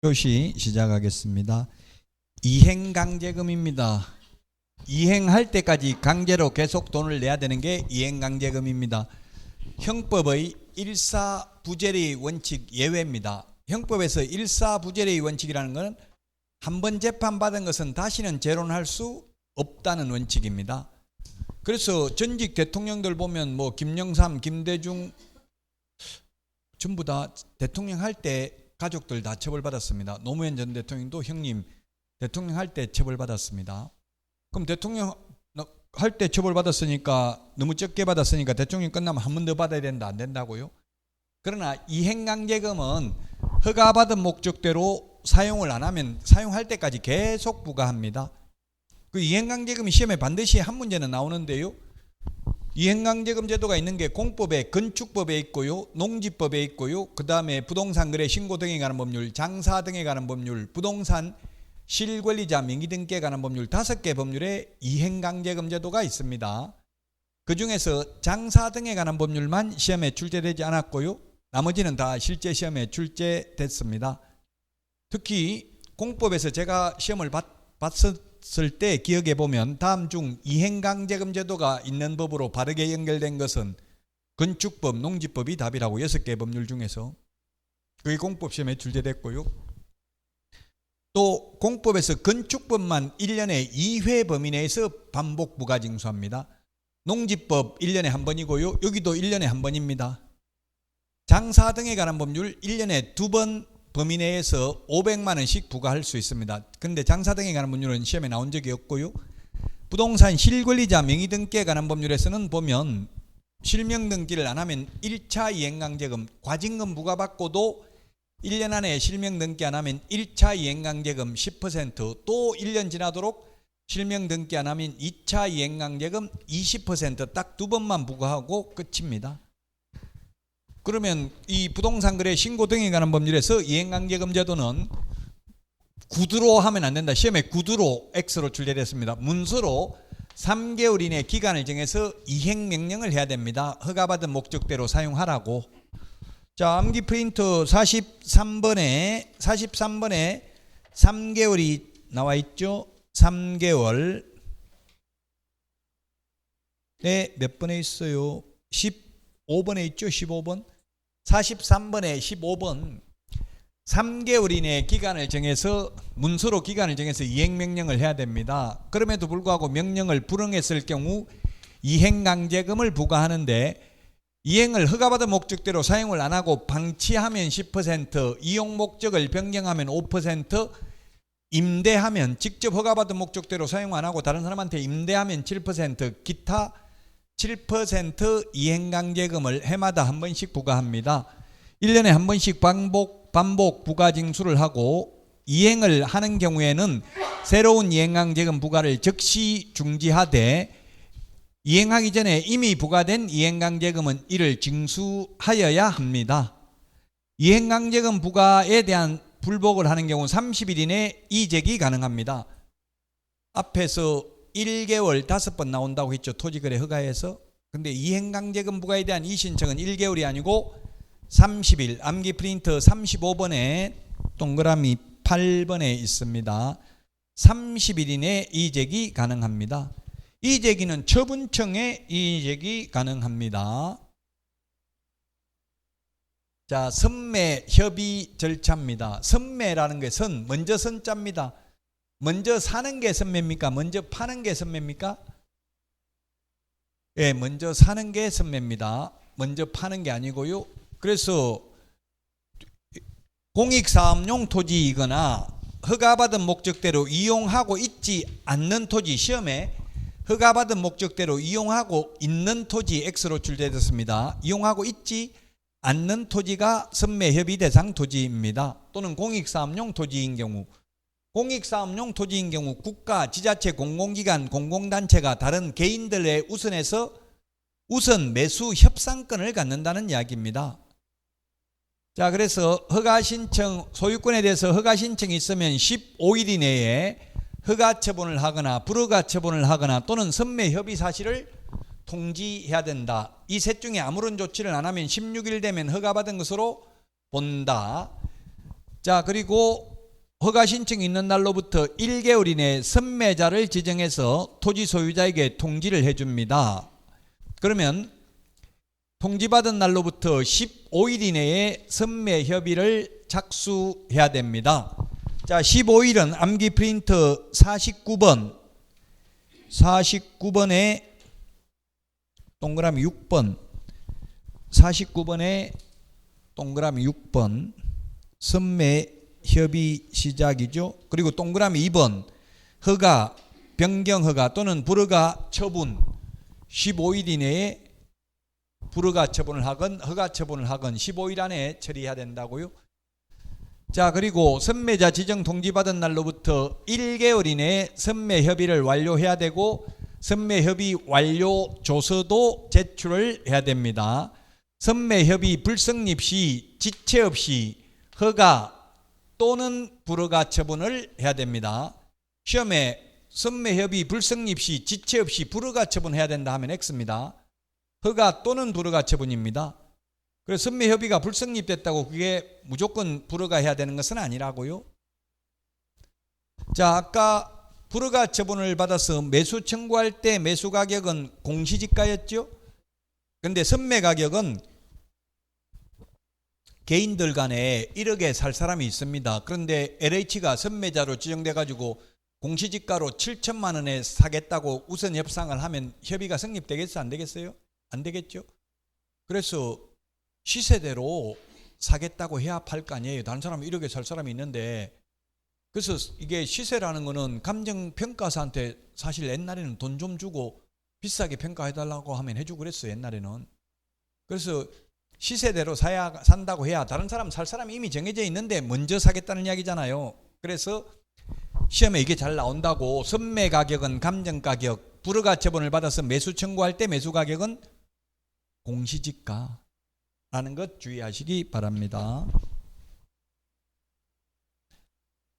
교시 시작하겠습니다. 이행강제금입니다. 이행할 때까지 강제로 계속 돈을 내야 되는 게 이행강제금입니다. 형법의 일사부재의 원칙 예외입니다. 형법에서 일사부재의 원칙이라는 것은 한 번 재판받은 것은 다시는 재론할 수 없다는 원칙입니다. 그래서 전직 대통령들 보면 뭐 김영삼, 김대중 전부 다 대통령 할 때 가족들 다 처벌받았습니다. 노무현 전 대통령도 형님 대통령 할 때 처벌받았습니다. 그럼 대통령 할 때 처벌받았으니까 너무 적게 받았으니까 대통령 끝나면 한 번 더 받아야 된다, 안 된다고요? 그러나 이행강제금은 허가받은 목적대로 사용을 안 하면 사용할 때까지 계속 부과합니다. 그 이행강제금이 시험에 반드시 한 문제는 나오는데요. 이행강제금 제도가 있는 게 공법에 건축법에 있고요, 농지법에 있고요, 그 다음에 부동산 거래 신고 등에 관한 법률, 장사 등에 관한 법률, 부동산 실권리자 명의 등기에 관한 법률 5개 법률에 이행강제금 제도가 있습니다. 그 중에서 장사 등에 관한 법률만 시험에 출제되지 않았고요, 나머지는 다 실제 시험에 출제됐습니다. 특히 공법에서 제가 시험을 봤을 때 기억해 보면 다음 중 이행강제금 제도가 있는 법으로 바르게 연결된 것은 건축법, 농지법이 답이라고 6개 법률 중에서 그게 공법 시험에 출제됐고요. 또 공법에서 건축법만 1년에 2회 범위 내에서 반복 부가징수합니다. 농지법 1년에 한 번이고요, 여기도 1년에 한 번입니다. 장사 등에 관한 법률 1년에 2번 범위 내에서 500만 원씩 부과할 수 있습니다. 그런데 장사 등에 관한 법률은 시험에 나온 적이 없고요. 부동산 실권리자 명의 등기에 관한 법률에서는 보면 실명 등기를 안 하면 1차 이행강제금 과징금 부과받고도 1년 안에 실명 등기 안 하면 1차 이행강제금 10%, 또 1년 지나도록 실명 등기 안 하면 2차 이행강제금 20% 딱 2번만 부과하고 끝입니다. 그러면 이 부동산 거래 신고 등에 관한 법률에서 이행강제금 제도는 구두로 하면 안 된다. 시험에 구두로 X로 출제됐습니다. 문서로 3개월 이내 기간을 정해서 이행명령을 해야 됩니다. 허가받은 목적대로 사용하라고. 자, 암기 프린트 43번에 3개월이 나와 있죠. 3개월. 네, 몇 번에 있어요? 15번에 있죠. 15번. 43번에 15번. 3개월 이내 기간을 정해서 문서로 기간을 정해서 이행명령을 해야 됩니다. 그럼에도 불구하고 명령을 불응했을 경우 이행강제금을 부과하는데, 이행을 허가받은 목적대로 사용을 안 하고 방치하면 10%, 이용 목적을 변경하면 5%, 임대하면 직접 허가받은 목적대로 사용 안 하고 다른 사람한테 임대하면 7%, 기타 7% 이행강제금을 해마다 한 번씩 부과합니다. 1년에 한 번씩 반복 부과징수를 하고, 이행을 하는 경우에는 새로운 이행강제금 부과를 즉시 중지하되, 이행하기 전에 이미 부과된 이행강제금은 이를 징수하여야 합니다. 이행강제금 부과에 대한 불복을 하는 경우 30일 이내 이직이 가능합니다. 앞에서 1개월 5번 나온다고 했죠. 토지거래 허가에서. 근데 이행강제금 부과에 대한 이의신청은 1개월이 아니고 30일. 암기 프린터 35번에 동그라미 8번에 있습니다. 30일 이내 이직이 가능합니다. 이재기는 처분청에 이직이 가능합니다. 자, 선매 협의 절차입니다. 선매라는 것은 먼저 선자입니다. 먼저 사는 게 선매입니까? 먼저 파는 게 선매입니까? 예, 먼저 사는 게 선매입니다. 먼저 파는 게 아니고요. 그래서 공익사업용 토지이거나 허가받은 목적대로 이용하고 있지 않는 토지, 시험에 허가받은 목적대로 이용하고 있는 토지 X로 출제됐습니다. 이용하고 있지 않는 토지가 선매협의 대상 토지입니다. 또는 공익사업용 토지인 경우, 공익사업용 토지인 경우 국가, 지자체, 공공기관, 공공단체가 다른 개인들에 우선해서 우선 매수 협상권을 갖는다는 이야기입니다. 자, 그래서 허가신청, 소유권에 대해서 허가신청이 있으면 15일 이내에 허가 처분을 하거나 불허가 처분을 하거나 또는 선매 협의 사실을 통지해야 된다. 이 셋 중에 아무런 조치를 안 하면 16일 되면 허가받은 것으로 본다. 자, 그리고 허가 신청이 있는 날로부터 1개월 이내에 선매자를 지정해서 토지 소유자에게 통지를 해줍니다. 그러면 통지받은 날로부터 15일 이내에 선매 협의를 착수해야 됩니다. 자, 15일은 암기 프린터 49번에 동그라미 6번, 49번에 동그라미 6번 선매 협의 시작이죠. 그리고 동그라미 2번 허가, 변경 허가 또는 불허가 처분 15일 이내에 불허가 처분을 하건 허가 처분을 하건 15일 안에 처리해야 된다고요. 자, 그리고 선매자 지정 통지받은 날로부터 1개월 이내에 선매 협의를 완료해야 되고 선매 협의 완료 조서도 제출을 해야 됩니다. 선매 협의 불성립 시 지체 없이 허가 또는 불허가 처분을 해야 됩니다. 시험에 선매 협의 불성립 시 지체 없이 불허가 처분해야 된다 하면 X입니다. 허가 또는 불허가 처분입니다. 그래서 선매 협의가 불성립됐다고 그게 무조건 불허가 해야 되는 것은 아니라고요. 자, 아까 불허가 처분을 받아서 매수 청구할 때 매수 가격은 공시지가였죠. 그런데 선매 가격은 개인들 간에 1억에 살 사람이 있습니다. 그런데 LH가 선매자로 지정돼 가지고 공시지가로 7천만 원에 사겠다고 우선 협상을 하면 협의가 성립되겠어요? 안 되겠어요? 안 되겠죠. 그래서 시세대로 사겠다고 해야 팔 거 아니에요. 다른 사람은 1억에 살 사람이 있는데. 그래서 이게 시세라는 거는 감정평가사한테 사실 옛날에는 돈 좀 주고 비싸게 평가해달라고 하면 해주고 그랬어요. 옛날에는. 그래서 시세대로 산다고 해야 다른 사람 살 사람이 이미 정해져 있는데 먼저 사겠다는 이야기잖아요. 그래서 시험에 이게 잘 나온다고 선매 가격은 감정가격, 불허가 처분을 받아서 매수 청구할 때 매수 가격은 공시지가라는 것 주의하시기 바랍니다.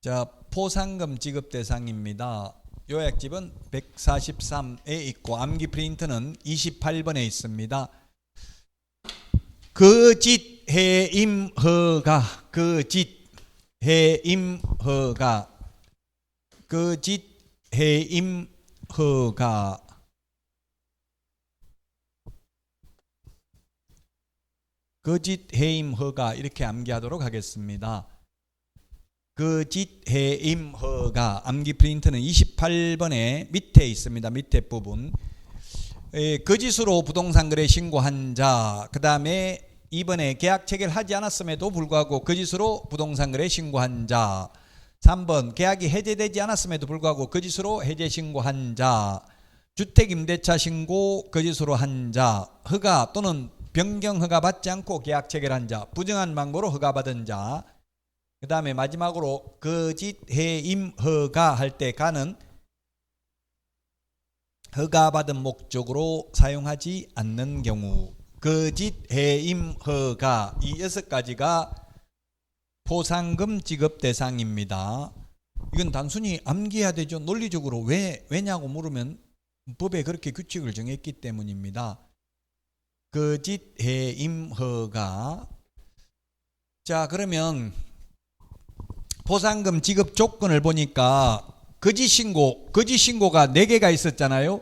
자, 포상금 지급 대상입니다. 요약집은 143에 있고 암기 프린트는 28번에 있습니다. 거짓 해임 허가, 거짓 해임 허가, 거짓 해임 허가. 거짓 해임 허가 이렇게 암기하도록 하겠습니다. 거짓 해임 허가 암기 프린트는 28번에 밑에 있습니다. 밑에 부분. 거짓으로 부동산 거래 신고한 자, 그 다음에 2번에 계약 체결하지 않았음에도 불구하고 거짓으로 부동산 거래 신고한 자, 3번 계약이 해제되지 않았음에도 불구하고 거짓으로 해제 신고한 자, 주택임대차 신고 거짓으로 한 자, 허가 또는 변경 허가 받지 않고 계약 체결한 자, 부정한 방법으로 허가받은 자, 그 다음에 마지막으로 거짓 해임 허가 할 때 가는 허가받은 목적으로 사용하지 않는 경우, 거짓 해임 허가, 이 6가지가 포상금 지급 대상입니다. 이건 단순히 암기해야 되죠. 논리적으로 왜냐고 물으면 법에 그렇게 규칙을 정했기 때문입니다. 거짓 해임 허가. 자, 그러면 포상금 지급 조건을 보니까 거짓 신고가 4개가 있었잖아요.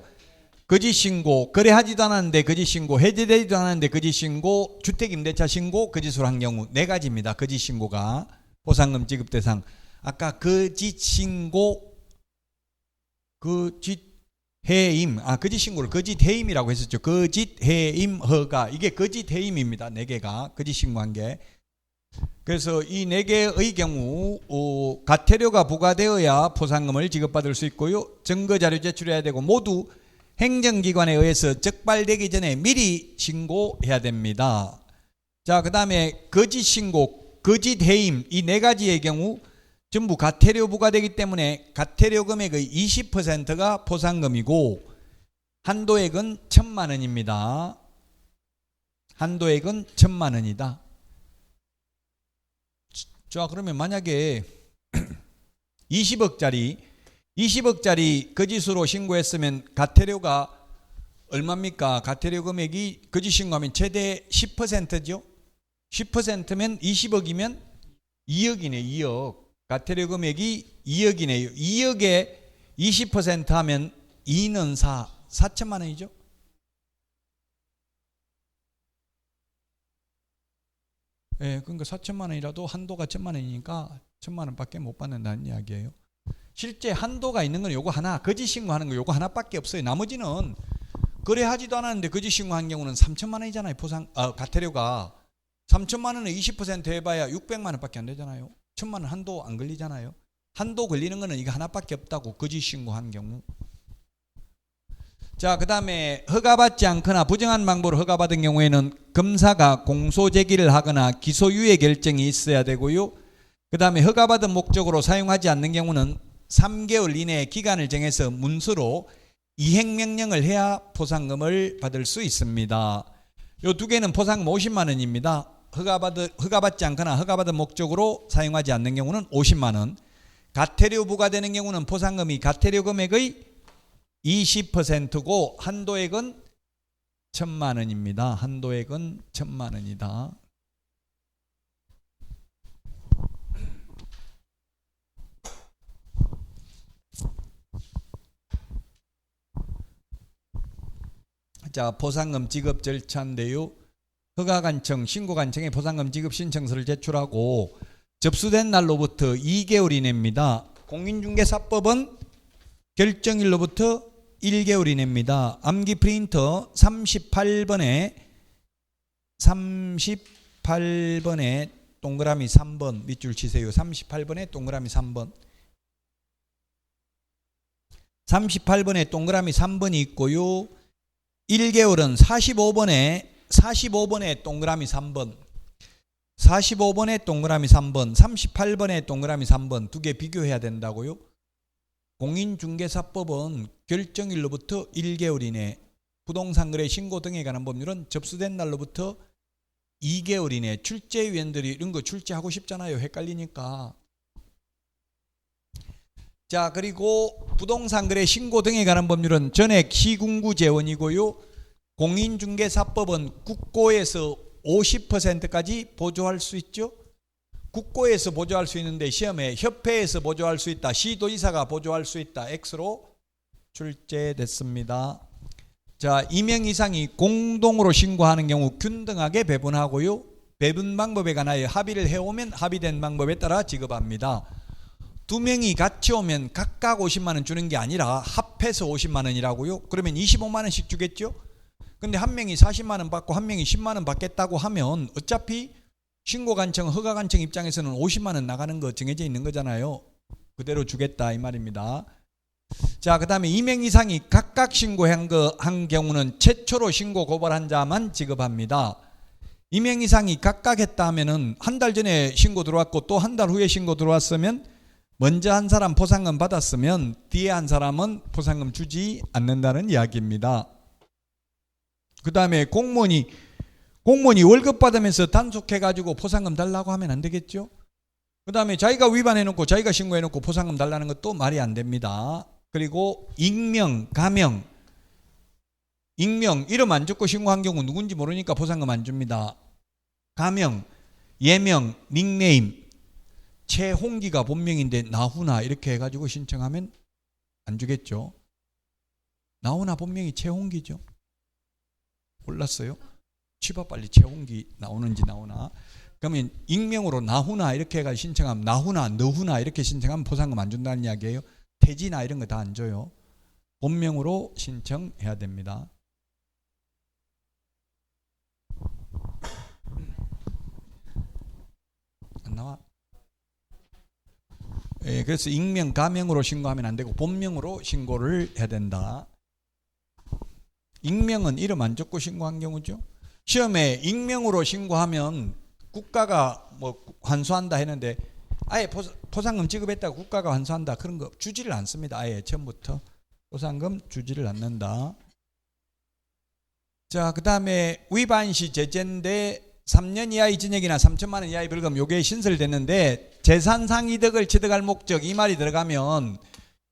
거짓 신고, 거래하지도 않았는데 거짓 신고, 해제되지도 않았는데 거짓 신고, 주택임대차 신고, 거짓으로 한 경우 4가지입니다. 거짓 신고가 포상금 지급 대상. 아까 거짓 신고, 거짓 해임, 거짓 신고를 거짓 해임이라고 했었죠. 거짓 해임 허가, 이게 거짓 해임입니다. 4개가 거짓 신고한 게. 그래서 이 4개의 경우 과태료가 부과되어야 포상금을 지급받을 수 있고요. 증거자료 제출해야 되고 모두 행정기관에 의해서 적발되기 전에 미리 신고해야 됩니다. 자, 그 다음에 거짓 신고, 거짓 해임, 이 4가지의 경우 전부 과태료 부과되기 때문에 과태료 금액의 20%가 포상금이고 한도액은 1,000만 원입니다. 한도액은 1,000만 원이다. 자, 그러면 만약에 20억짜리 거짓으로 신고했으면 과태료가 얼마입니까? 과태료 금액이 거짓 신고하면 최대 10%죠. 10%면 20억이면 2억이네. 2억. 가태료 금액이 2억이네요. 2억에 20% 하면 2는 4천만 원이죠. 예, 그러니까 4천만 원이라도 한도가 1천만 원이니까 1천만 원밖에 못 받는다는 이야기예요. 실제 한도가 있는 건 요거 하나, 거짓 신고하는 거 요거 하나밖에 없어요. 나머지는 거래하지도 않았는데 거짓 신고한 경우는 3천만 원이잖아요. 가태료가 3천만 원에 20% 해봐야 600만 원밖에 안 되잖아요. 1천만 원 한도 안 걸리잖아요. 한도 걸리는 거는 이거 하나밖에 없다고, 거짓 신고한 경우. 자, 그 다음에 허가받지 않거나 부정한 방법으로 허가받은 경우에는 검사가 공소 제기를 하거나 기소유예 결정이 있어야 되고요. 그 다음에 허가받은 목적으로 사용하지 않는 경우는 3개월 이내에 기간을 정해서 문서로 이행명령을 해야 포상금을 받을 수 있습니다. 요 두 개는 포상금 50만 원입니다. 허가받지 않거나 허가받은 목적으로 사용하지 않는 경우는 50만 원. 가태료 부과되는 경우는 포상금이 가태료 금액의 20%고 한도액은 1,000만 원입니다. 한도액은 1,000만 원이다. 자, 포상금 지급 절차인데요. 허가관청, 신고관청에 포상금 지급 신청서를 제출하고 접수된 날로부터 2개월 이내입니다. 공인중개사법은 결정일로부터 1개월 이내입니다. 암기 프린터 38번에 동그라미 3번 밑줄 치세요. 38번에 동그라미 3번. 38번에 동그라미 3번이 있고요. 1개월은 45번에 동그라미 3번, 45번에 동그라미 3번, 38번에 동그라미 3번 두 개 비교해야 된다고요. 공인중개사법은 결정일로부터 1개월 이내, 부동산거래 신고 등에 관한 법률은 접수된 날로부터 2개월 이내. 출제위원들이 이런 거 출제하고 싶잖아요. 헷갈리니까. 자, 그리고 부동산거래 신고 등에 관한 법률은 전액 시군구 재원이고요. 공인중개사법은 국고에서 50%까지 보조할 수 있죠. 국고에서 보조할 수 있는데 시험에 협회에서 보조할 수 있다, 시도지사가 보조할 수 있다, X로 출제됐습니다. 자, 2명 이상이 공동으로 신고하는 경우 균등하게 배분하고요. 배분 방법에 관하여 합의를 해오면 합의된 방법에 따라 지급합니다. 2명이 같이 오면 각각 50만 원 주는 게 아니라 합해서 50만 원이라고요. 그러면 25만 원씩 주겠죠. 근데 한 명이 40만 원 받고 한 명이 10만 원 받겠다고 하면 어차피 신고관청, 허가관청 입장에서는 50만 원 나가는 거 정해져 있는 거잖아요. 그대로 주겠다 이 말입니다. 자, 그 다음에 2명 이상이 각각 신고한 경우는 최초로 신고 고발한 자만 지급합니다. 2명 이상이 각각 했다 하면은 한 달 전에 신고 들어왔고 또 한 달 후에 신고 들어왔으면 먼저 한 사람 포상금 받았으면 뒤에 한 사람은 포상금 주지 않는다는 이야기입니다. 그 다음에 공무원이 월급 받으면서 단속해가지고 포상금 달라고 하면 안 되겠죠. 그 다음에 자기가 위반해놓고 자기가 신고해놓고 포상금 달라는 것도 말이 안 됩니다. 그리고 익명, 가명, 익명 이름 안 적고 신고한 경우 누군지 모르니까 포상금 안 줍니다. 가명, 예명, 닉네임, 최홍기가 본명인데 나훈아 이렇게 해가지고 신청하면 안 주겠죠. 나훈아 본명이 최홍기죠. 몰랐어요? 치봐 빨리 최홍기 나오는지 나오나. 그러면 익명으로 나훈아 이렇게 해가지고 신청하면 나훈아, 너훈아 이렇게 신청하면 포상금 안 준다는 이야기예요. 태진아 이런 거 다 안 줘요. 본명으로 신청해야 됩니다. 안 나와? 예, 그래서 익명, 가명으로 신고하면 안 되고 본명으로 신고를 해야 된다. 익명은 이름 안 적고 신고한 경우죠. 시험에 익명으로 신고하면 국가가 뭐 환수한다 했는데 아예 포상금 지급했다고 국가가 환수한다 그런 거 주지를 않습니다. 아예 처음부터 포상금 주지를 않는다. 자, 그 다음에 위반시 제재인데 3년 이하의 징역이나 3천만 원 이하의 벌금 요게 신설됐는데 재산상 이득을 취득할 목적 이 말이 들어가면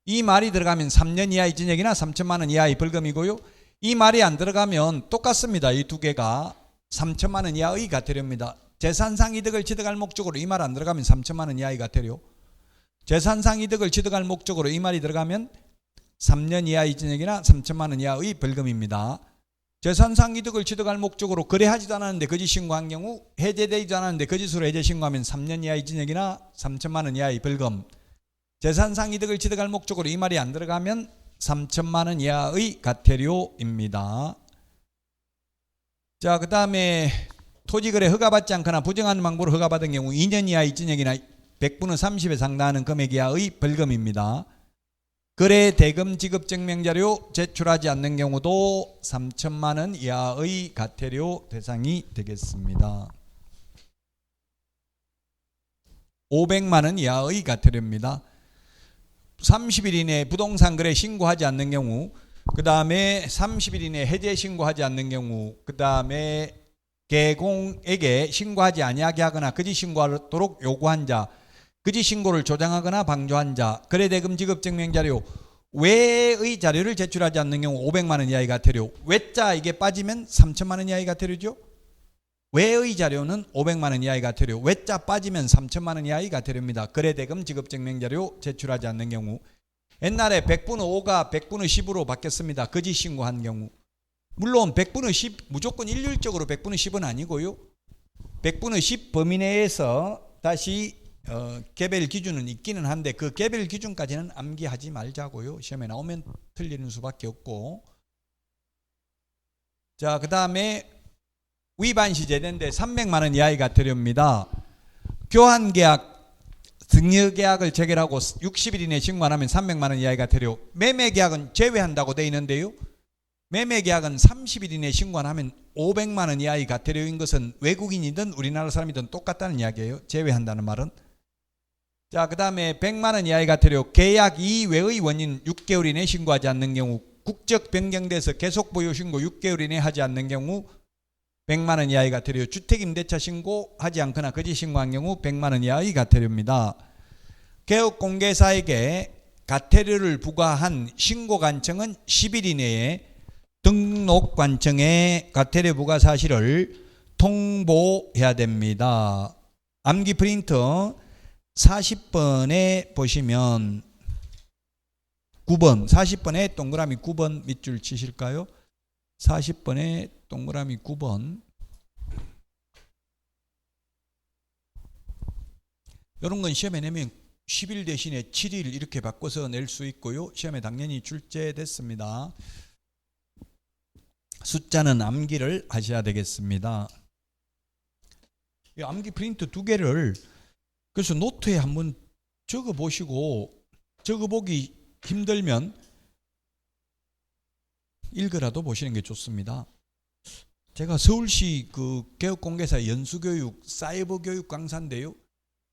3년 이하의 징역이나 3천만 원 이하의 벌금이고요. 이 말이 안 들어가면 똑같습니다. 이 두 개가 3천만 원 이하의 가태료입니다. 재산상 이득을 취득할 목적으로 이 말 안 들어가면 3천만 원 이하의 가태료. 재산상 이득을 취득할 목적으로 이 말이 들어가면 3년 이하의 징역이나 3천만 원 이하의 벌금입니다. 재산상 이득을 취득할 목적으로 거래하지도 않았는데 거짓 신고한 경우, 해제되지도 않았는데 거짓으로 해제 신고하면 3년 이하의 징역이나 3천만 원 이하의 벌금. 재산상 이득을 취득할 목적으로 이 말이 안 들어가면 3천만 원 이하의 과태료입니다. 자, 그 다음에 토지거래 허가받지 않거나 부정한 방법으로 허가받은 경우 2년 이하의 징역이나 100분의 30에 상당하는 금액 이하의 벌금입니다. 거래 대금 지급 증명자료 제출하지 않는 경우도 3천만 원 이하의 과태료 대상이 되겠습니다. 500만 원 이하의 과태료입니다. 30일 이내에 부동산 거래 신고하지 않는 경우, 그 다음에 30일 이내에 해제 신고하지 않는 경우, 그 다음에 개공에게 신고하지 아니하게 하거나 거짓 신고하도록 요구한 자, 거짓 신고를 조장하거나 방조한 자, 거래대금 지급 증명자료 외의 자료를 제출하지 않는 경우 500만 원 이하의 과태료. 외자 이게 빠지면 3천만 원 이하의 과태료죠. 외의 자료는 500만 원 이하의 과태료, 외자 빠지면 3천만 원 이하의 과태료입니다. 거래대금 지급 증명자료 제출하지 않는 경우. 옛날에 100분의 5가 100분의 10으로 바뀌었습니다. 거짓 신고한 경우. 물론 100분의 10 무조건 일률적으로 100분의 10은 아니고요. 100분의 10 범위 내에서 다시 개별 기준은 있기는 한데 그 개별 기준까지는 암기하지 말자고요. 시험에 나오면 틀리는 수밖에 없고. 자, 그 다음에 위반 시 제재인데 300만 원 이하의 과태료입니다. 교환계약, 등여계약을 체결하고 60일 이내에 신고 안 하면 300만 원 이하의 과태료. 매매계약은 제외한다고 되어 있는데요. 매매계약은 30일 이내에 신고 안 하면 500만 원 이하의 과태료인 것은 외국인이든 우리나라 사람이든 똑같다는 이야기예요. 제외한다는 말은. 자, 그 다음에 100만 원 이하의 과태료. 계약 이외의 원인 6개월 이내에 신고하지 않는 경우, 국적 변경돼서 계속 보유 신고 6개월 이내에 하지 않는 경우 100만 원 이하의 과태료. 주택임대차 신고하지 않거나 거짓 신고한 경우 100만 원 이하의 과태료입니다. 개업공개사에게 과태료를 부과한 신고관청은 10일 이내에 등록관청에 과태료 부과 사실을 통보해야 됩니다. 암기 프린터 40번에 보시면 9번, 40번에 동그라미 9번 밑줄 치실까요? 40번에 동그라미 9번. 이런 건 시험에 내면 10일 대신에 7일 이렇게 바꿔서 낼 수 있고요. 시험에 당연히 출제됐습니다. 숫자는 암기를 하셔야 되겠습니다. 이 암기 프린트 2개를 그래서 노트에 한번 적어 보시고, 적어보기 힘들면 읽어라도 보시는 게 좋습니다. 제가 서울시 그 개업공개사 연수교육 사이버 교육 강사인데요.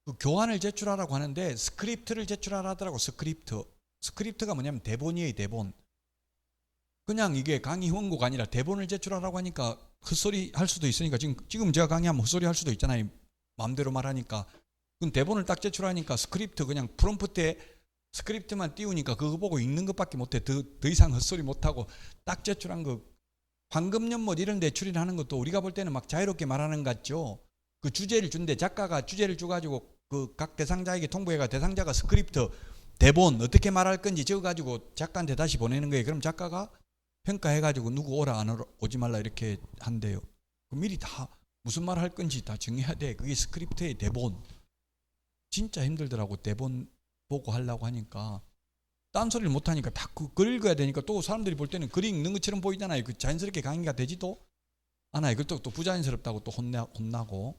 그 교환을 제출하라고 하는데 스크립트를 제출하라더라고. 스크립트가 뭐냐면 대본이에요. 대본. 그냥 이게 강의 원고가 아니라 대본을 제출하라고 하니까 헛소리 할 수도 있으니까 지금 제가 강의하면 헛소리 할 수도 있잖아요. 마음대로 말하니까. 그럼 대본을 딱 제출하니까 스크립트 그냥 프롬프트에 스크립트만 띄우니까 그거 보고 읽는 것밖에 못해. 더 이상 헛소리 못하고 딱 제출한 거. 황금연못 이런 데 출연하는 것도 우리가 볼 때는 막 자유롭게 말하는 것 같죠. 그 주제를 준대. 작가가 주제를 줘가지고 그 각 대상자에게 통보해가 대상자가 스크립트 대본 어떻게 말할 건지 적어가지고 작가한테 다시 보내는 거예요. 그럼 작가가 평가해가지고 누구 오라 안 오라 오지 말라 이렇게 한대요. 미리 다 무슨 말 할 건지 다 정해야 돼. 그게 스크립트의 대본. 진짜 힘들더라고. 대본 보고 하려고 하니까 딴소리를 못하니까 다 글 읽어야 되니까 또 사람들이 볼 때는 글이 읽는 것처럼 보이잖아요. 그 자연스럽게 강의가 되지도 않아요. 그것도 또 부자연스럽다고 또 혼나고.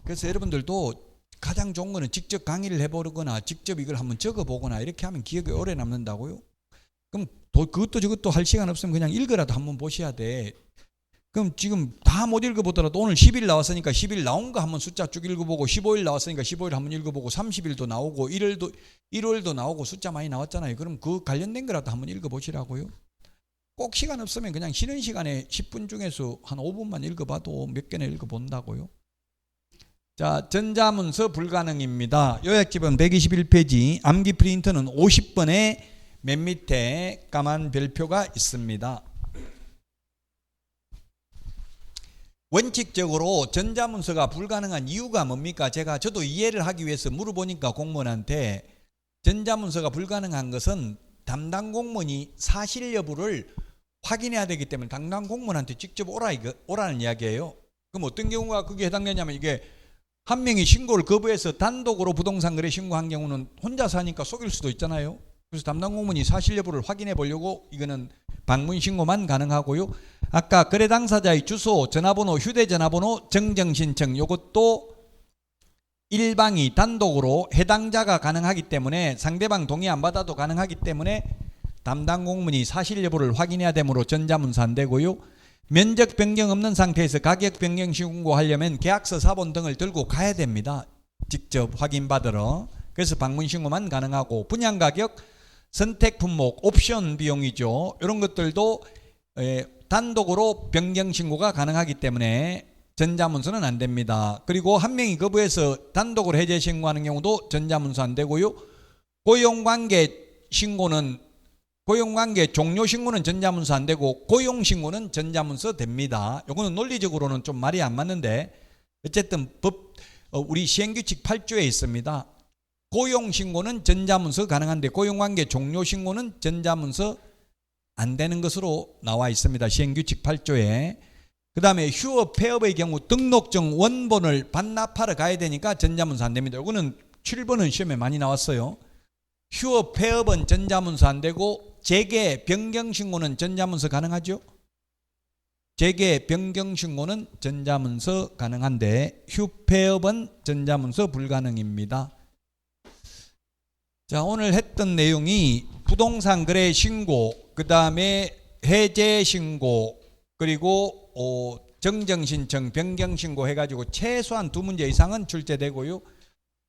그래서 여러분들도 가장 좋은 거는 직접 강의를 해보거나 직접 이걸 한번 적어보거나 이렇게 하면 기억이 오래 남는다고요. 그럼 그것도 저것도 할 시간 없으면 그냥 읽어라도 한번 보셔야 돼. 그럼 지금 다 못 읽어보더라도 오늘 10일 나왔으니까 10일 나온 거 한번 숫자 쭉 읽어보고 15일 나왔으니까 15일 한번 읽어보고 30일도 나오고 1월도 나오고 숫자 많이 나왔잖아요. 그럼 그 관련된 거라도 한번 읽어보시라고요. 꼭 시간 없으면 그냥 쉬는 시간에 10분 중에서 한 5분만 읽어봐도 몇 개나 읽어본다고요. 자, 전자문서 불가능입니다. 요약집은 121페이지, 암기 프린터는 50번에 맨 밑에 까만 별표가 있습니다. 원칙적으로 전자문서가 불가능한 이유가 뭡니까? 저도 이해를 하기 위해서 물어보니까 공무원한테 전자문서가 불가능한 것은 담당 공무원이 사실 여부를 확인해야 되기 때문에 담당 공무원한테 직접 오라는 이야기예요. 그럼 어떤 경우가 그게 해당되냐면, 이게 한 명이 신고를 거부해서 단독으로 부동산 거래 신고한 경우는 혼자 사니까 속일 수도 있잖아요. 그래서 담당 공무원이 사실 여부를 확인해 보려고 이거는 방문 신고만 가능하고요. 아까 거래 당사자의 주소, 전화번호, 휴대전화번호, 정정 신청, 이것도 일방이 단독으로 해당자가 가능하기 때문에, 상대방 동의 안 받아도 가능하기 때문에 담당 공무원이 사실 여부를 확인해야 되므로 전자문서 안 되고요. 면적 변경 없는 상태에서 가격 변경 신고하려면 계약서, 사본 등을 들고 가야 됩니다. 직접 확인받으러. 그래서 방문 신고만 가능하고, 분양 가격, 선택 품목, 옵션 비용이죠. 이런 것들도 단독으로 변경 신고가 가능하기 때문에 전자문서는 안 됩니다. 그리고 한 명이 거부해서 단독으로 해제 신고하는 경우도 전자문서 안 되고요. 고용관계 종료 신고는 전자문서 안 되고, 고용 신고는 전자문서 됩니다. 이거는 논리적으로는 좀 말이 안 맞는데 어쨌든 우리 시행규칙 8조에 있습니다. 고용 신고는 전자문서 가능한데 고용관계 종료 신고는 전자문서 안 되는 것으로 나와 있습니다. 시행규칙 8조에. 그 다음에 휴업, 폐업의 경우 등록증 원본을 반납하러 가야 되니까 전자문서 안 됩니다. 이거는 7번은 시험에 많이 나왔어요. 휴업, 폐업은 전자문서 안 되고, 재개, 변경 신고는 전자문서 가능하죠? 재개, 변경 신고는 전자문서 가능한데 휴, 폐업은 전자문서 불가능입니다. 자, 오늘 했던 내용이 부동산 거래 신고, 그 다음에 해제 신고, 그리고 정정 신청, 변경 신고 해가지고 최소한 2문제 이상은 출제되고요.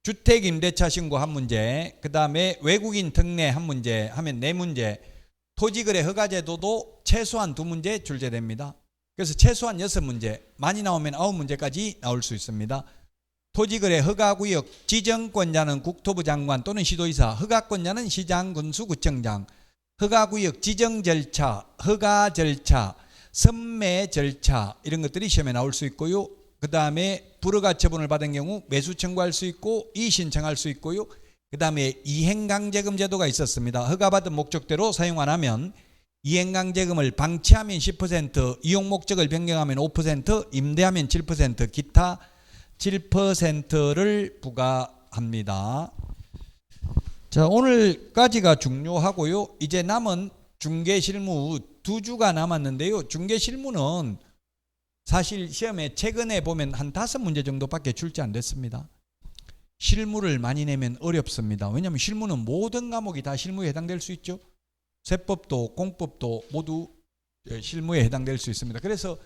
주택 임대차 신고 1문제, 그 다음에 외국인 특례 1문제 하면 4문제, 토지거래 허가제도도 최소한 2문제 출제됩니다. 그래서 최소한 6문제, 많이 나오면 9문제까지 나올 수 있습니다. 토지거래 허가구역 지정권자는 국토부 장관 또는 시도의사, 허가권자는 시장, 군수, 구청장, 허가구역 지정 절차, 허가 절차, 선매 절차, 이런 것들이 시험에 나올 수 있고요. 그 다음에 불허가 처분을 받은 경우 매수 청구할 수 있고 이의신청할 수 있고요. 그 다음에 이행강제금 제도가 있었습니다. 허가받은 목적대로 사용 안 하면 이행강제금을 방치하면 10%, 이용 목적을 변경하면 5%, 임대하면 7%, 기타 7%를 부과합니다. 자, 오늘까지가 중요하고요. 이제 남은 중개실무 2주가 남았는데요. 중개실무는 사실 시험에 최근에 보면 한 5문제 정도밖에 출제 안 됐습니다. 실무를 많이 내면 어렵습니다. 왜냐하면 실무는 모든 과목이 다 실무에 해당될 수 있죠. 세법도 공법도 모두 실무에 해당될 수 있습니다. 그래서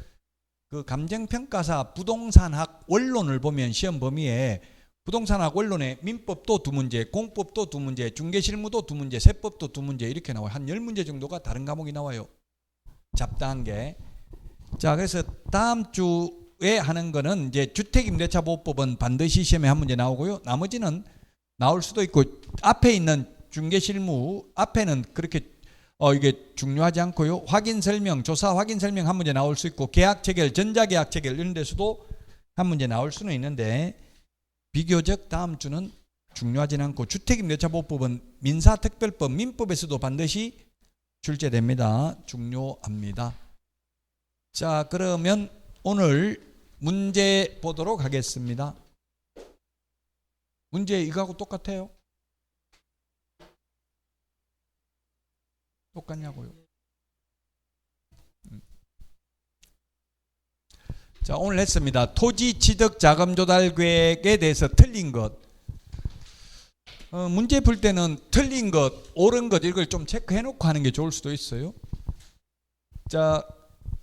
그 감정평가사 부동산학 원론을 보면 시험 범위에 부동산학 원론에 민법도 2문제, 공법도 2문제, 중개실무도 2문제, 세법도 2문제 이렇게 나와요. 한 10문제 정도가 다른 과목이 나와요. 잡다한 게. 자, 그래서 다음 주에 하는 거는 이제 주택임대차보호법은 반드시 시험에 1문제 나오고요. 나머지는 나올 수도 있고, 앞에 있는 중개실무 앞에는 그렇게 이게 중요하지 않고요. 확인설명, 조사 확인설명 1문제 나올 수 있고, 계약체결, 전자계약체결 이런 데서도 1문제 나올 수는 있는데 비교적 다음 주는 중요하진 않고, 주택임대차보호법은 민사특별법, 민법에서도 반드시 출제됩니다. 중요합니다. 자, 그러면 오늘 문제 보도록 하겠습니다. 문제 이거하고 똑같아요? 똑같냐고요? 자, 오늘 했습니다. 토지 취득 자금 조달 계획에 대해서 틀린 것. 문제 풀 때는 틀린 것, 옳은 것 이걸 좀 체크해 놓고 하는 게 좋을 수도 있어요. 자,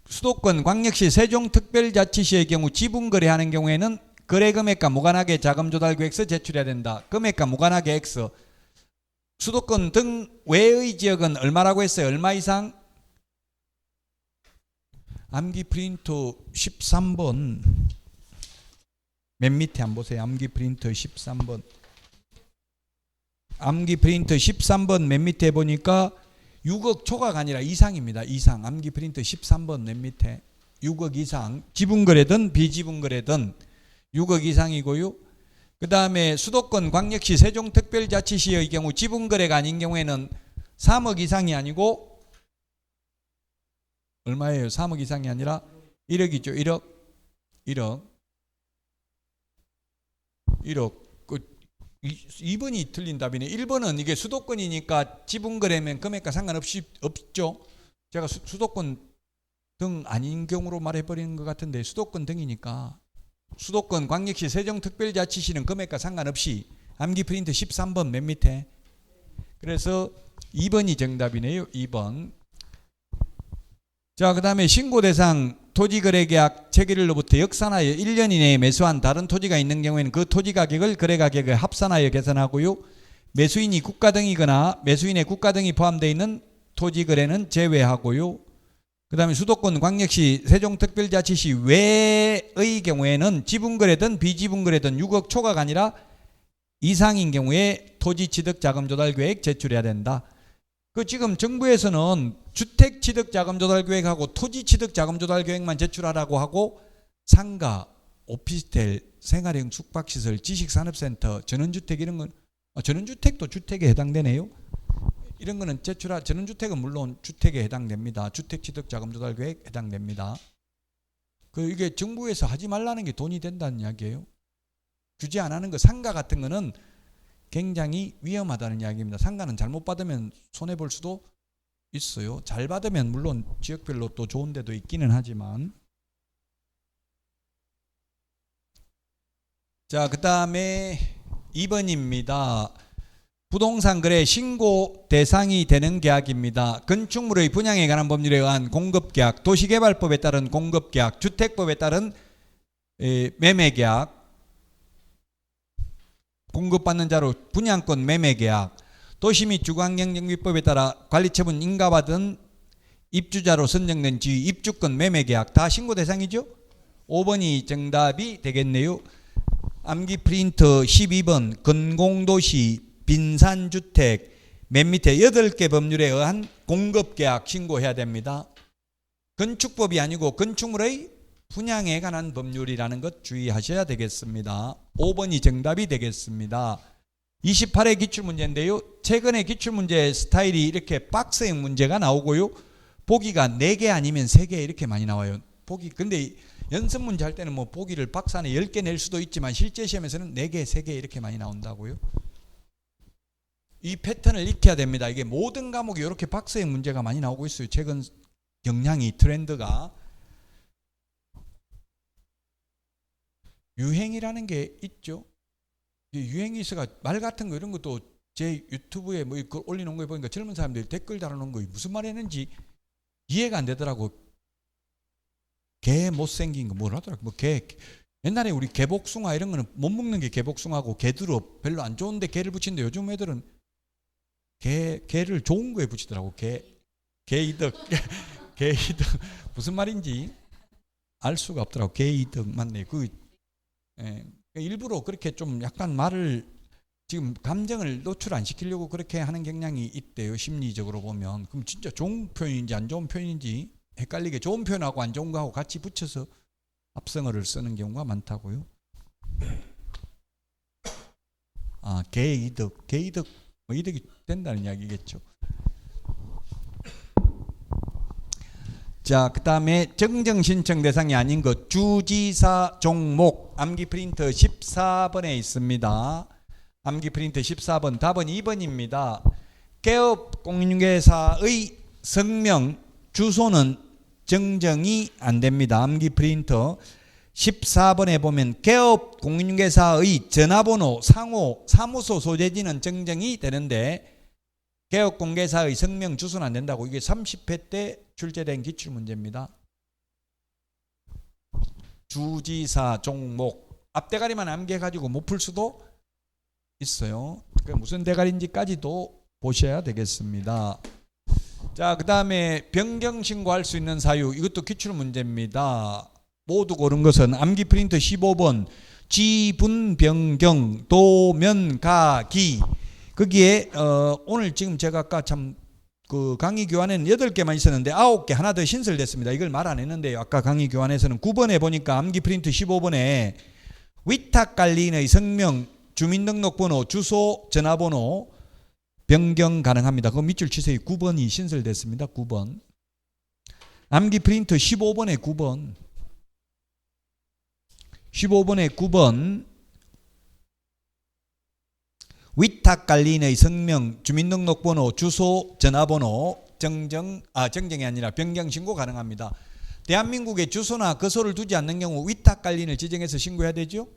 수도권 광역시 세종특별자치시의 경우 지분 거래하는 경우에는 거래 금액과 무관하게 자금 조달 계획서 제출해야 된다. 금액과 무관하게 X. 수도권 등 외의 지역은 얼마라고 했어요? 얼마 이상? 암기 프린터 13번 맨 밑에 한번 보세요. 암기 프린터 13번. 암기 프린터 13번 맨 밑에 보니까 6억 초과가 아니라 이상입니다. 이상. 암기 프린터 13번 맨 밑에. 6억 이상, 지분거래든 비지분거래든 6억 이상이고요. 그 다음에 수도권 광역시 세종특별자치시의 경우 지분거래가 아닌 경우에는 3억 이상이 아니고 얼마예요? 3억 이상이 아니라 1억이죠. 1억. 2번이 틀린 답이네. 1번은 이게 수도권이니까 지분거래면 금액과 상관없이 없죠. 제가 수도권 등 아닌 경우로 말해버리는 것 같은데 수도권 등이니까 수도권 광역시 세종특별자치시는 금액과 상관없이 암기 프린트 13번 맨 밑에. 그래서 2번이 정답이네요. 2번. 자, 그 다음에 신고대상 토지거래계약 체결일로부터 역산하여 1년 이내에 매수한 다른 토지가 있는 경우에는 그 토지 가격을 거래가격에 합산하여 계산하고요. 매수인이 국가 등이거나 매수인의 국가 등이 포함되어 있는 토지거래는 제외하고요. 그 다음에 수도권 광역시 세종특별자치시 외의 경우에는 지분거래든 비지분거래든 6억 초과가 아니라 이상인 경우에 토지취득자금조달계획 제출해야 된다. 그 지금 정부에서는 주택취득자금조달계획하고 토지취득자금조달계획만 제출하라고 하고 상가, 오피스텔, 생활형 숙박시설, 지식산업센터, 전원주택 이런 건 전원주택도 주택에 해당되네요. 이런 거는 전원주택은 물론 주택에 해당됩니다. 주택취득자금조달계획 해당됩니다. 이게 정부에서 하지 말라는 게 돈이 된다는 이야기예요. 규제 안 하는 거, 상가 같은 거는 굉장히 위험하다는 이야기입니다. 상가는 잘못 받으면 손해볼 수도 있어요. 잘 받으면 물론 지역별로 또 좋은 데도 있기는 하지만. 자, 그 다음에 2번입니다. 부동산 거래 신고 대상이 되는 계약입니다. 건축물의 분양에 관한 법률에 의한 공급계약, 도시개발법에 따른 공급계약, 주택법에 따른 매매계약, 공급받는 자로 분양권 매매계약, 도시 및 주거환경정비법에 따라 관리처분 인가받은 입주자로 선정된 지위 입주권 매매계약 다 신고 대상이죠. 5번이 정답이 되겠네요. 암기 프린트 12번 건공도시 빈산주택 맨 밑에 8개 법률에 의한 공급계약 신고해야 됩니다. 건축법이 아니고 건축물의 분양에 관한 법률이라는 것 주의하셔야 되겠습니다. 5번이 정답이 되겠습니다. 28회 기출문제인데요. 최근에 기출문제 스타일이 이렇게 박스형 문제가 나오고요. 보기가 4개 아니면 3개 이렇게 많이 나와요. 근데 연습 문제 할 때는 뭐 보기를 박스 안에 10개 낼 수도 있지만 실제 시험에서는 4개, 3개 이렇게 많이 나온다고요. 이 패턴을 익혀야 됩니다. 이게 모든 과목이 이렇게 박스형 문제가 많이 나오고 있어요. 최근 경향이 트렌드가. 유행이라는 게 있죠. 유행이 있어가 말 같은 거 이런 것도 제 유튜브에 뭐 올려놓은 거 보니까 젊은 사람들이 댓글 달아놓은 거 무슨 말 했는지 이해가 안 되더라고. 개 못생긴 거 뭐라 하더라고. 뭐 개, 옛날에 우리 개복숭아 이런 거는 못 먹는 게 개복숭아고 개두릅 별로 안 좋은데 개를 붙이는데 요즘 애들은 개를 좋은 거에 붙이더라고. 개이득 개이득 무슨 말인지 알 수가 없더라고. 개이득 맞네. 일부러 그렇게 좀 약간 말을 지금 감정을 노출 안 시키려고 그렇게 하는 경향이 있대요. 심리적으로 보면. 그럼 진짜 좋은 표현인지 안 좋은 표현인지 헷갈리게 좋은 표현하고 안 좋은 거하고 같이 붙여서 합성어를 쓰는 경우가 많다고요. 개이득 뭐 이득이 된다는 이야기겠죠. 자, 그 다음에 정정 신청 대상이 아닌 것 주지사 종목 암기 프린트 14번에 있습니다. 암기 프린트 14번 답은 2번입니다. 개업 공인중개사의 성명 주소는 정정이 안 됩니다. 암기 프린터 14번에 보면 개업 공인중개사의 전화번호 상호 사무소 소재지는 정정이 되는데 개업 공개사의 성명 주소는 안 된다고. 이게 30회 때 출제된 기출문제입니다. 주지사 종목 앞대가리만 암기해가지고 못 풀 수도 있어요. 무슨 대가리인지까지도 보셔야 되겠습니다. 자, 그 다음에 변경 신고할 수 있는 사유 이것도 기출문제입니다. 모두 고른 것은 암기 프린트 15번 지분 변경 도면 가기. 거기에 오늘 지금 제가 아까 참 그 강의 교환에는 8개만 있었는데 9개 하나 더 신설됐습니다. 이걸 말 안 했는데요. 아까 강의 교환에서는 9번에 보니까 암기 프린트 15번에 위탁 관리인의 성명, 주민등록번호, 주소, 전화번호 변경 가능합니다. 그 밑줄 치세요. 9번이 신설됐습니다. 9번. 암기 프린트 15번에 9번. 15번에 9번. 위탁 관리인의 성명, 주민등록번호, 주소, 전화번호 정정이 아니라 변경 신고 가능합니다. 대한민국에 주소나 거소를 두지 않는 경우 위탁 관리인을 지정해서 신고해야 되죠?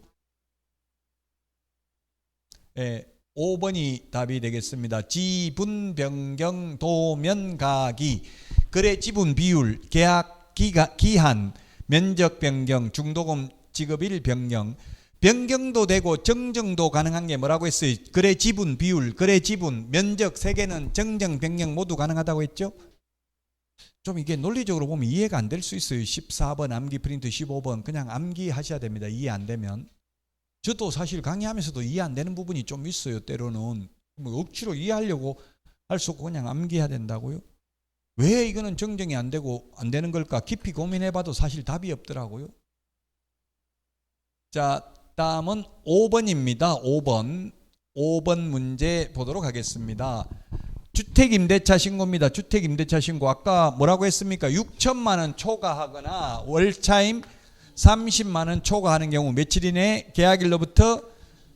예, 5번이 답이 되겠습니다. 지분 변경, 도면 가기, 거래 지분 비율, 계약 기한, 면적 변경, 중도금 지급일 변경. 변경도 되고 정정도 가능한 게 뭐라고 했어요? 거래 지분 비율, 거래 지분, 면적 3개는 정정, 변경 모두 가능하다고 했죠? 좀 이게 논리적으로 보면 이해가 안 될 수 있어요. 14번 암기 프린트 15번 그냥 암기하셔야 됩니다. 이해 안 되면. 저도 사실 강의하면서도 이해 안 되는 부분이 좀 있어요. 때로는 뭐 억지로 이해하려고 할 수 없고 그냥 암기해야 된다고요. 왜 이거는 정정이 안 되고 안 되는 걸까? 깊이 고민해봐도 사실 답이 없더라고요. 자, 다음은 5번입니다. 5번 문제 보도록 하겠습니다. 주택임대차 신고입니다. 주택임대차 신고 아까 뭐라고 했습니까? 6천만 원 초과하거나 월차임 30만 원 초과하는 경우 며칠 이내 계약일로부터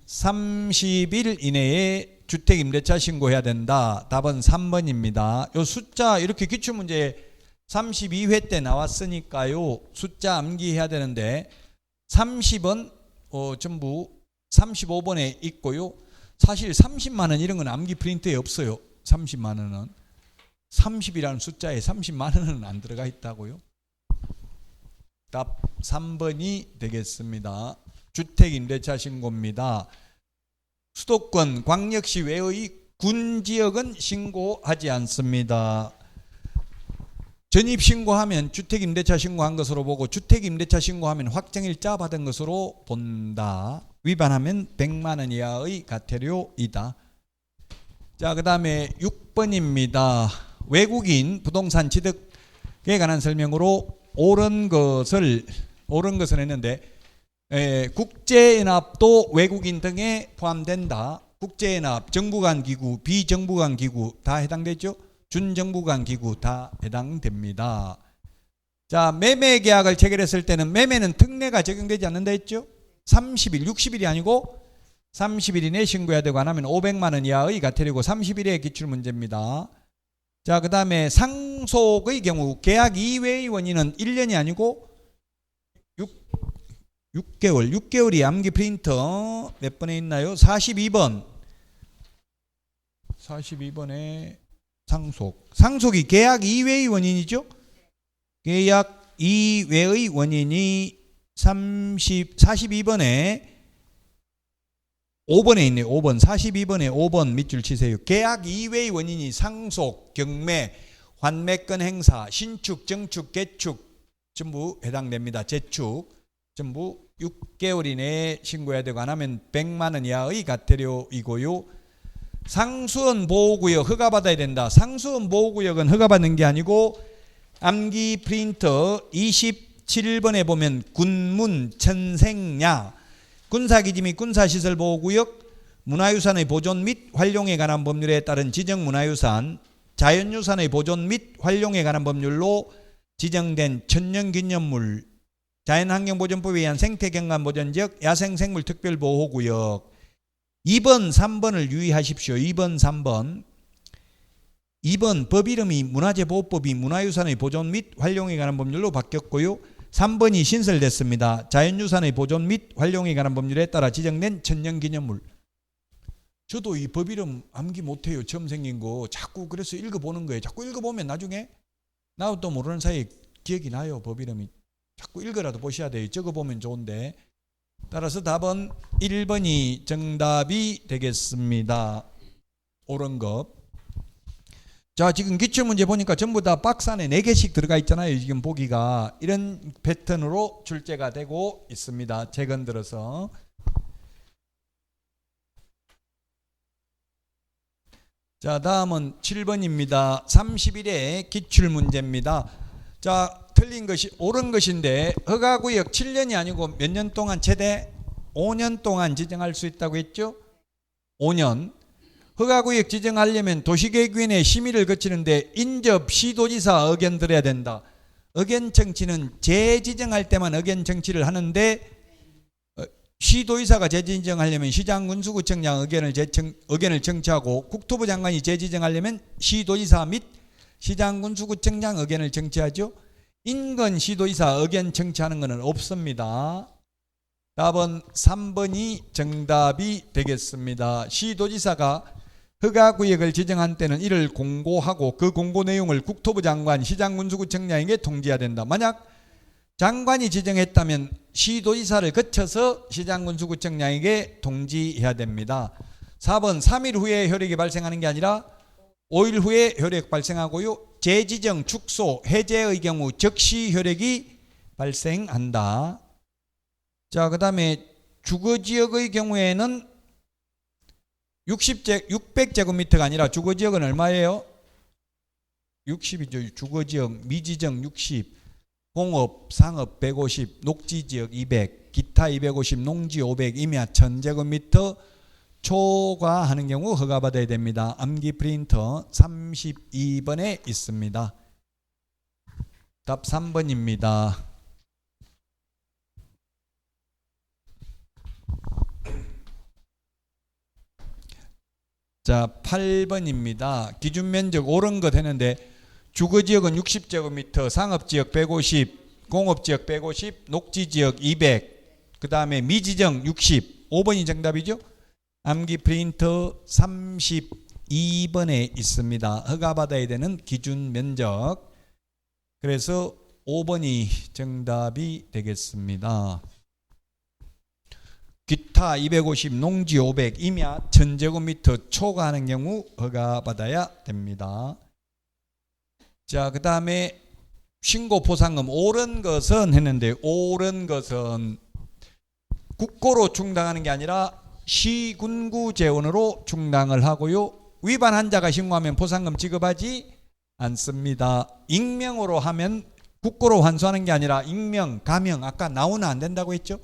30일 이내에 주택임대차 신고해야 된다. 답은 3번입니다. 요 숫자 이렇게 기출문제 32회 때 나왔으니까요. 숫자 암기해야 되는데 30은 전부 35번에 있고요. 사실 30만 원 이런 건 암기 프린트에 없어요. 30만 원은 30이라는 숫자에 30만 원은 안 들어가 있다고요. 답 3번이 되겠습니다. 주택임대차 신고입니다. 수도권 광역시 외의 군지역은 신고하지 않습니다. 전입신고하면 주택임대차 신고한 것으로 보고 주택임대차 신고하면 확정일자 받은 것으로 본다. 위반하면 100만 원 이하의 가태료이다. 자, 그 다음에 6번입니다. 외국인 부동산 취득에 관한 설명으로 옳은 것을 했는데 국제연합도 외국인 등에 포함된다. 국제연합, 정부간 기구, 비정부간 기구 다 해당되죠? 준정부간 기구 다 해당됩니다. 자, 매매 계약을 체결했을 때는 매매는 특례가 적용되지 않는다 했죠? 30일, 60일이 아니고 30일 이내에 신고해야 되고 안 하면 500만 원 이하의 가태료고 30일의 기출문제입니다. 자, 그 다음에 상속의 경우 계약 이외의 원인은 1년이 아니고 6개월이 암기 프린터 몇 번에 있나요? 42번에 상속이 계약 이외의 원인이죠? 계약 이외의 원인이 42번에 5번에 있네요. 5번 42번에 5번 밑줄 치세요. 계약 이외의 원인이 상속, 경매, 환매권 행사, 신축, 정축, 개축 전부 해당됩니다. 재축 전부 6개월 이내에 신고해야 되고 안 하면 100만 원 이하의 가태료이고요. 상수원 보호구역 허가받아야 된다. 상수원 보호구역은 허가받는 게 아니고 암기 프린터 27번에 보면 군문, 천생야, 군사기지 및 군사시설 보호구역, 문화유산의 보존 및 활용에 관한 법률에 따른 지정문화유산, 자연유산의 보존 및 활용에 관한 법률로 지정된 천년기념물, 자연환경보존법에 의한 생태경관보전지역, 야생생물 특별보호구역. 2번, 3번을 유의하십시오. 2번, 3번. 2번 법 이름이 문화재보호법이 문화유산의 보존 및 활용에 관한 법률로 바뀌었고요. 3번이 신설됐습니다. 자연유산의 보존 및 활용에 관한 법률에 따라 지정된 천년기념물. 저도 이 법 이름 암기 못해요. 처음 생긴 거. 자꾸 그래서 읽어보는 거예요. 자꾸 읽어보면 나중에 나도 또 모르는 사이에 기억이 나요. 법 이름이. 자꾸 읽어라도 보셔야 돼요. 적어보면 좋은데. 따라서 답은 1번이 정답이 되겠습니다. 옳은 것. 자, 지금 기출문제 보니까 전부 다 박스 안에 4개씩 들어가 있잖아요. 지금 보기가. 이런 패턴으로 출제가 되고 있습니다. 최근 들어서. 자, 다음은 7번입니다. 30일의 기출문제입니다. 자, 틀린 것이 옳은 것인데 허가구역 7년이 아니고 몇 년 동안 최대 5년 동안 지정할 수 있다고 했죠? 5년. 허가구역 지정하려면 도시계획위원회 심의를 거치는데 인접 시도지사 의견 들어야 된다. 의견 청취는 재지정할 때만 의견 청취를 하는데 시도의사가 재지정하려면 시장군수구청장 의견을 청취하고 국토부 장관이 재지정하려면 시도지사 및 시장군수구청장 의견을 청취하죠. 인근 시도의사 의견 청취하는 것은 없습니다. 답은 3번이 정답이 되겠습니다. 시도지사가 허가구역을 지정한 때는 이를 공고하고 그 공고 내용을 국토부 장관, 시장군수구청장에게 통지해야 된다. 만약 장관이 지정했다면 시도지사를 거쳐서 시장군수구청장에게 통지해야 됩니다. 4번 3일 후에 효력이 발생하는 게 아니라 5일 후에 효력 발생하고요. 재지정, 축소, 해제의 경우 즉시 효력이 발생한다. 자, 그 다음에 주거지역의 경우에는 600제곱미터가 아니라 주거지역은 얼마예요? 60이죠. 주거지역, 미지정 60, 공업, 상업 150, 녹지지역 200, 기타 250, 농지 500, 임야 1000제곱미터 초과하는 경우 허가받아야 됩니다. 암기 프린터 32번에 있습니다. 답 3번입니다. 자, 8번입니다. 기준면적 옳은 것 했는데 주거지역은 60제곱미터, 상업지역 150, 공업지역 150, 녹지지역 200, 그 다음에 미지정 60, 5번이 정답이죠. 암기 프린터 32번에 있습니다. 허가받아야 되는 기준면적. 그래서 5번이 정답이 되겠습니다. 기타 250, 농지 500, 임야 1000제곱미터 초과하는 경우 허가받아야 됩니다. 자, 그 다음에 신고 포상금 옳은 것은 했는데 옳은 것은 국고로 충당하는 게 아니라 시군구 재원으로 충당을 하고요. 위반한 자가 신고하면 포상금 지급하지 않습니다. 익명으로 하면 국고로 환수하는 게 아니라 익명, 가명, 아까 나오는 안 된다고 했죠?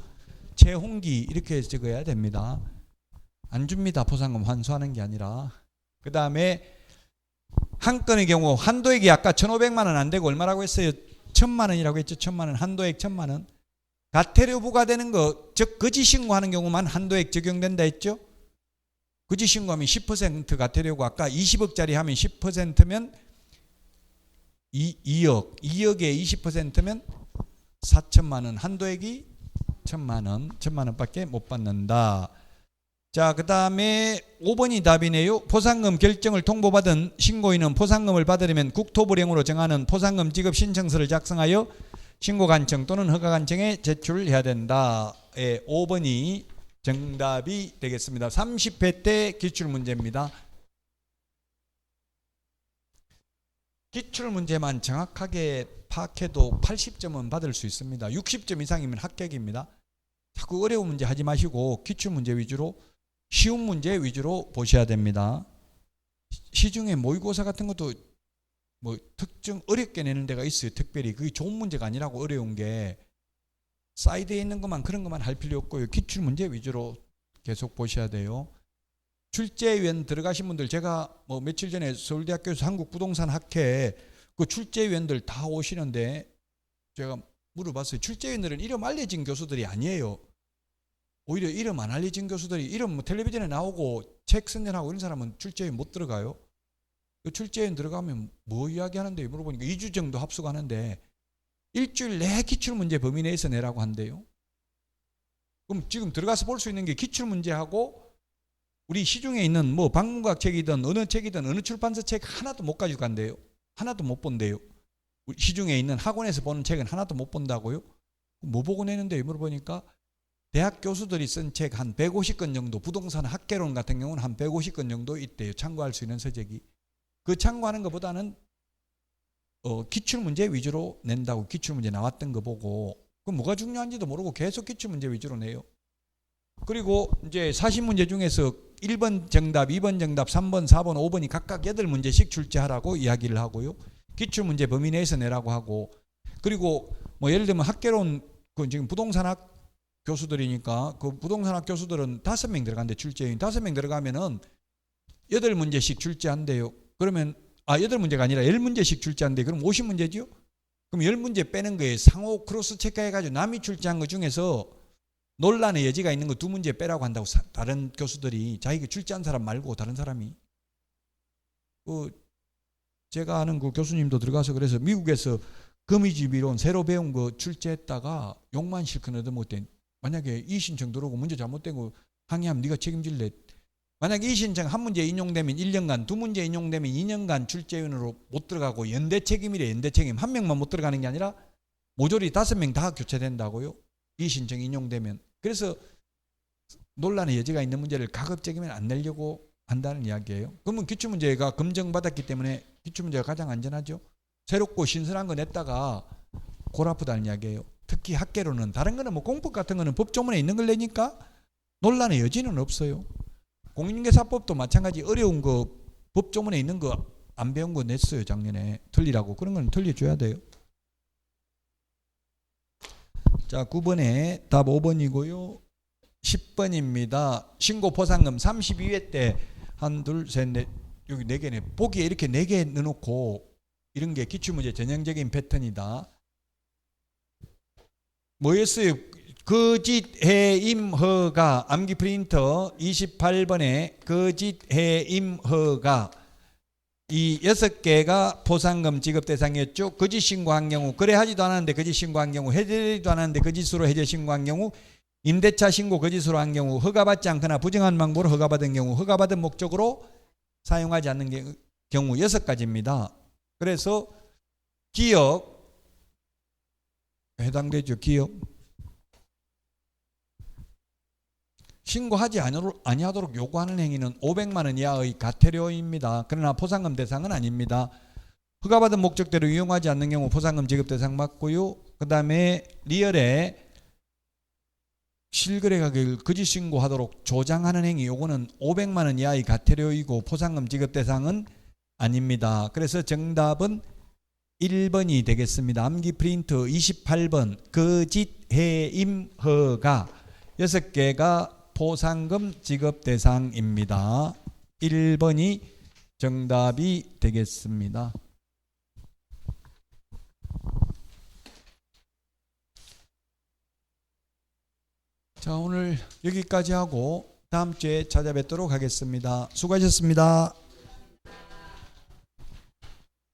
최홍기 이렇게 적어야 됩니다. 안 줍니다. 포상금 환수하는 게 아니라. 그 다음에 한 건의 경우 한도액이 아까 1,500만 원 안 되고 얼마라고 했어요? 1,000만 원이라고 했죠. 1,000만 원. 한도액 1,000만 원. 가태료 부과되는 거, 즉 거짓 신고하는 경우만 한도액 적용된다 했죠. 거짓 신고하면 10% 가태료고 아까 20억짜리 하면 10%면 2억. 2억에 20%면 4천만 원. 한도액이 1,000만 원. 1,000만 원밖에 못 받는다. 자, 그 다음에 5번이 답이네요. 포상금 결정을 통보받은 신고인은 포상금을 받으려면 국토부령으로 정하는 포상금 지급 신청서를 작성하여 신고관청 또는 허가관청에 제출해야 된다. 예, 5번이 정답이 되겠습니다. 30회 때 기출문제입니다. 기출문제만 정확하게 파악해도 80점은 받을 수 있습니다. 60점 이상이면 합격입니다. 자꾸 어려운 문제 하지 마시고 기출문제 위주로 쉬운 문제 위주로 보셔야 됩니다. 시중에 모의고사 같은 것도 뭐 특정 어렵게 내는 데가 있어요. 특별히 그게 좋은 문제가 아니라고 어려운 게 사이드에 있는 것만 그런 것만 할 필요 없고요. 기출문제 위주로 계속 보셔야 돼요. 출제위원 들어가신 분들 제가 뭐 며칠 전에 서울대학교에서 한국부동산학회 그 출제위원들 다 오시는데 제가 물어봤어요. 출제위원들은 이름 알려진 교수들이 아니에요. 오히려 이름 안 알려진 교수들이 이름 뭐 텔레비전에 나오고 책 선전하고 이런 사람은 출제위원 못 들어가요. 출제위원 들어가면 뭐 이야기하는데 물어보니까 2주 정도 합숙하는데 일주일 내 기출문제 범위 내에서 내라고 한대요. 그럼 지금 들어가서 볼 수 있는 게 기출문제하고 우리 시중에 있는 뭐 방문각 책이든 어느 책이든 어느 출판사 책 하나도 못 가지고 간대요. 하나도 못 본대요. 시중에 있는 학원에서 보는 책은 하나도 못 본다고요? 뭐 보고 내는데 물어보니까 대학 교수들이 쓴 책 한 150권 정도, 부동산 학개론 같은 경우는 한 150권 정도 있대요. 참고할 수 있는 서적이. 그 참고하는 것보다는 기출문제 위주로 낸다고. 기출문제 나왔던 거 보고 그럼 뭐가 중요한지도 모르고 계속 기출문제 위주로 내요. 그리고 이제 40문제 중에서 1번 정답, 2번 정답, 3번, 4번, 5번이 각각 8문제씩 출제하라고 이야기를 하고요. 기출문제 범위 내에서 내라고 하고, 그리고 뭐 예를 들면 학개론 그 지금 부동산학 교수들이니까 그 부동산학 교수들은 5명 들어간대. 출제인 5명 들어가면은 8문제씩 출제한대요. 그러면 8문제가 아니라 10문제씩 출제한대. 그럼 50문제죠? 그럼 10문제 빼는 거에 상호 크로스 체크해가지고 남이 출제한 것 중에서 논란의 여지가 있는 거 2문제 빼라고 한다고. 다른 교수들이 자기가 출제한 사람 말고 다른 사람이. 제가 아는 그 교수님도 들어가서 그래서 미국에서 거미집이론 새로 배운 거 출제했다가 욕만 실컷 얻어먹었대. 만약에 이 신청 들어오고 문제 잘못된 거 항의하면 네가 책임질래. 만약에 이 신청 한 문제 인용되면 1년간, 2문제 인용되면 2년간 출제위원으로 못 들어가고 연대 책임이래. 연대 책임. 한 명만 못 들어가는 게 아니라 모조리 5명 다 교체된다고요. 이 신청 인용되면. 그래서 논란의 여지가 있는 문제를 가급적이면 안 내려고 한다는 이야기예요. 그러면 기출문제가 검증받았기 때문에 기출문제가 가장 안전하죠. 새롭고 신선한 거 냈다가 골 아프다는 이야기예요. 특히 학계로는. 다른 거는 뭐 공법 같은 거는 법조문에 있는 걸 내니까 논란의 여지는 없어요. 공인중개사법도 마찬가지. 어려운 거 법조문에 있는 거 안 배운 거 냈어요. 작년에 틀리라고. 그런 건 틀려줘야 돼요. 자, 9번에 답 5번이고요 10번입니다 신고 포상금 32회 때 1, 2, 3, 4 여기 4개네. 보기에 이렇게 4개 넣어놓고 이런 게 기출문제 전형적인 패턴이다. 뭐였어요? 거짓 해임 허가. 암기 프린터 28번에 거짓 해임 허가. 이 6개가 포상금 지급 대상이었죠. 거짓 신고한 경우, 거래하지도 않았는데 거짓 신고한 경우, 해제되지도 않았는데 거짓으로 해제 신고한 경우, 임대차 신고 거짓으로 한 경우, 허가받지 않거나 부정한 방법으로 허가받은 경우, 허가받은 목적으로 사용하지 않는 경우 6가지입니다. 그래서 기업 해당되죠. 기업 신고하지 아니하도록 요구하는 행위는 500만 원 이하의 과태료입니다. 그러나 포상금 대상은 아닙니다. 허가받은 목적대로 이용하지 않는 경우 포상금 지급 대상 맞고요. 그 다음에 리얼에 실거래 가격을 거짓 신고하도록 조장하는 행위, 요거는 500만 원 이하의 과태료이고 포상금 지급 대상은 아닙니다. 그래서 정답은 1번이 되겠습니다. 암기 프린터 28번 거짓 해임 허가 6개가 포상금 지급 대상입니다. 1번이 정답이 되겠습니다. 자, 오늘 여기까지 하고 다음 주에 찾아뵙도록 하겠습니다. 수고하셨습니다.